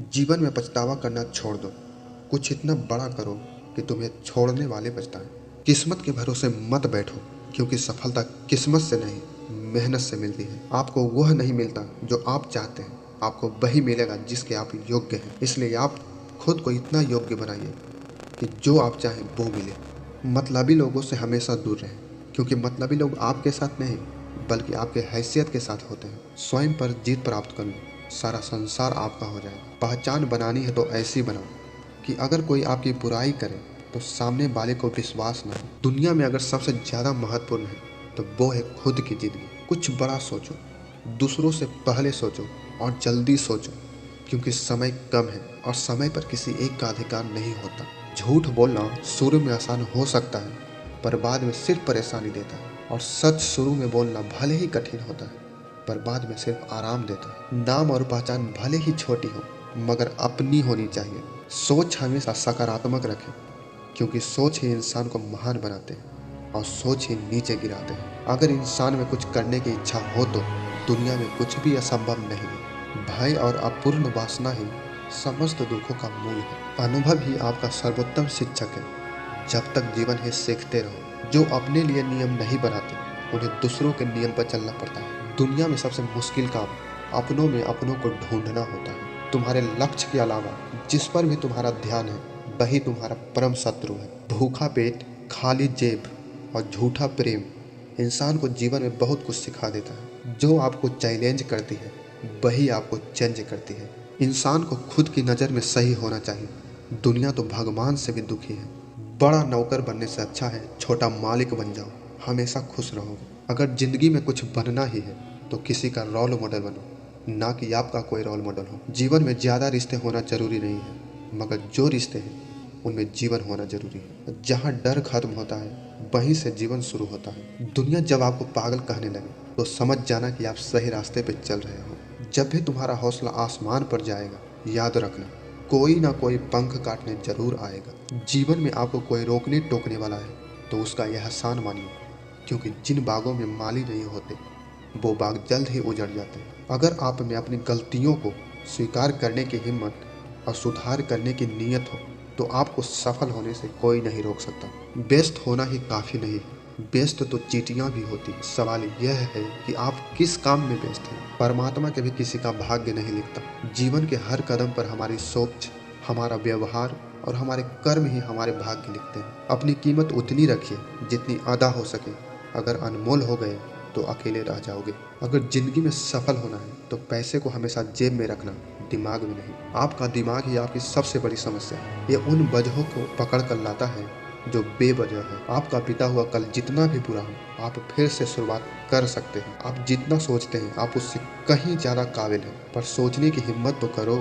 जीवन में पछतावा करना छोड़ दो। कुछ इतना बड़ा करो कि तुम्हें छोड़ने वाले पछताएं। किस्मत के भरोसे मत बैठो, क्योंकि सफलता किस्मत से नहीं, मेहनत से मिलती है। आपको वह नहीं मिलता जो आप चाहते हैं, आपको वही मिलेगा जिसके आप योग्य हैं। इसलिए आप खुद को इतना योग्य बनाइए कि जो आप चाहें वो मिले। मतलबी लोगों से हमेशा दूर रहें, क्योंकि मतलबी लोग आपके साथ नहीं बल्कि आपके हैसियत के साथ होते हैं। स्वयं पर जीत प्राप्त कर लो, सारा संसार आपका हो जाएगा। पहचान बनानी है तो ऐसी बनाओ कि अगर कोई आपकी बुराई करे तो सामने वाले को विश्वास न हो। दुनिया में अगर सबसे ज़्यादा महत्वपूर्ण है तो वो है खुद की ज़िंदगी। कुछ बड़ा सोचो, दूसरों से पहले सोचो और जल्दी सोचो, क्योंकि समय कम है और समय पर किसी एक का अधिकार नहीं होता। झूठ बोलना शुरू में आसान हो सकता है, पर बाद में सिर्फ परेशानी देता है। और सच शुरू में बोलना भले ही कठिन होता है, पर बाद में सिर्फ आराम देता है। नाम और पहचान भले ही छोटी हो, मगर अपनी होनी चाहिए। सोच हमेशा सकारात्मक रखें, क्योंकि सोच ही इंसान को महान बनाते हैं और सोच ही नीचे गिराते हैं। अगर इंसान में कुछ करने की इच्छा हो तो दुनिया में कुछ भी असंभव नहीं है। भय और अपूर्ण वासना ही समस्त दुखों का मूल है। अनुभव ही आपका सर्वोत्तम शिक्षक है। जब तक जीवन है सीखते रहो। जो अपने लिए नियम नहीं बनाते उन्हें दूसरों के नियम पर चलना पड़ता है। दुनिया में सबसे मुश्किल काम अपनों में अपनों को ढूंढना होता है। तुम्हारे लक्ष्य के अलावा जिस पर भी तुम्हारा ध्यान है वही तुम्हारा परम शत्रु है। भूखा पेट, खाली जेब और झूठा प्रेम इंसान को जीवन में बहुत कुछ सिखा देता है। जो आपको चैलेंज करती है वही आपको चेंज करती है। इंसान को खुद की नज़र में सही होना चाहिए। दुनिया तो भगवान से भी दुखी है। बड़ा नौकर बनने से अच्छा है छोटा मालिक बन जाओ, हमेशा खुश रहोगे। अगर जिंदगी में कुछ बनना ही है तो किसी का रोल मॉडल बनो, ना कि आपका कोई रोल मॉडल हो। जीवन में ज़्यादा रिश्ते होना जरूरी नहीं है, मगर जो रिश्ते हैं उनमें जीवन होना जरूरी है। जहाँ डर खत्म होता है वहीं से जीवन शुरू होता है। दुनिया जब आपको पागल कहने लगे तो समझ जाना कि आप सही रास्ते पर चल रहे हो। जब भी तुम्हारा हौसला आसमान पर जाएगा, याद रखना कोई ना कोई पंख काटने जरूर आएगा। जीवन में आपको कोई रोकने टोकने वाला है तो उसका यह एहसान मानिए, क्योंकि जिन बागों में माली नहीं होते वो बाग जल्द ही उजड़ जाते हैं। अगर आप में अपनी गलतियों को स्वीकार करने की हिम्मत और सुधार करने की नीयत हो तो आपको सफल होने से कोई नहीं रोक सकता। व्यस्त होना ही काफ़ी नहीं है, व्यस्त तो चींटियाँ भी होती। सवाल यह है कि आप किस काम में व्यस्त हैं। परमात्मा के भी किसी का भाग्य नहीं लिखता। जीवन के हर कदम पर हमारी सोच, हमारा व्यवहार और हमारे कर्म ही हमारे भाग्य लिखते हैं। अपनी कीमत उतनी रखिए जितनी अदा हो सके। अगर अनमोल हो गए तो अकेले रह जाओगे। अगर जिंदगी में सफल होना है तो पैसे को हमेशा जेब में रखना, दिमाग में नहीं। आपका दिमाग ही आपकी सबसे बड़ी समस्या है। ये उन वजहों को पकड़ कर लाता है जो बेवजह है। आपका बीता हुआ कल जितना भी बुरा हो, आप फिर से शुरुआत कर सकते हैं। आप जितना सोचते हैं आप उससे कहीं ज़्यादा काबिल हैं, पर सोचने की हिम्मत तो करो।